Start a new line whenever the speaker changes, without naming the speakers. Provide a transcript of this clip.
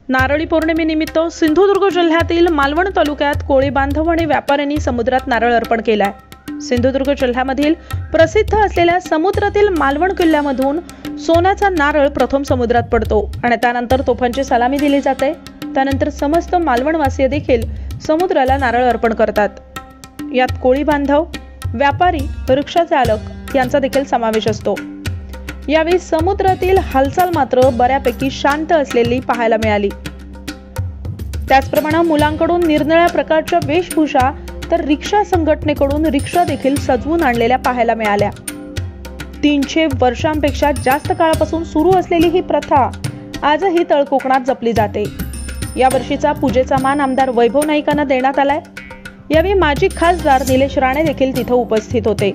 नारळी पौर्णिमेनिमित्त सिंधुदुर्ग जिल्ह्यातील मालवण तालुक्यात कोळी बांधव आणि व्यापाऱ्यांनी समुद्रात नारळ अर्पण केलाय। सिंधुदुर्ग जिल्ह्यामधील प्रसिद्ध असलेल्या समुद्रातील मालवण किल्ल्यामधून सोन्याचा नारळ प्रथम समुद्रात पडतो आणि त्यानंतर तोफांची सलामी दिली जाते। त्यानंतर समस्त मालवणवासीय देखील समुद्राला नारळ अर्पण करतात। यात कोळी बांधव, व्यापारी, रिक्षा चालक यांचा देखील समावेश असतो। यावेळी समुद्रातील हालचाल मात्र बऱ्यापैकी शांत असलेली पाहायला मिळाली। त्याचप्रमाणे मुलांकडून निरनिराळ्या प्रकारच्या वेशभूषा तर रिक्षा संघटनेकडून रिक्षा देखील सजवून आणलेल्या पाहायला मिळाल्या। 300 वर्षांपेक्षा जास्त काळापासून सुरू असलेली ही प्रथा आजही तळकोकणात जपली जाते। या वर्षीचा पूजेचा मान आमदार वैभव नाईकांना देण्यात आलाय। यावेळी माजी खासदार निलेश राणे देखील तिथे उपस्थित होते।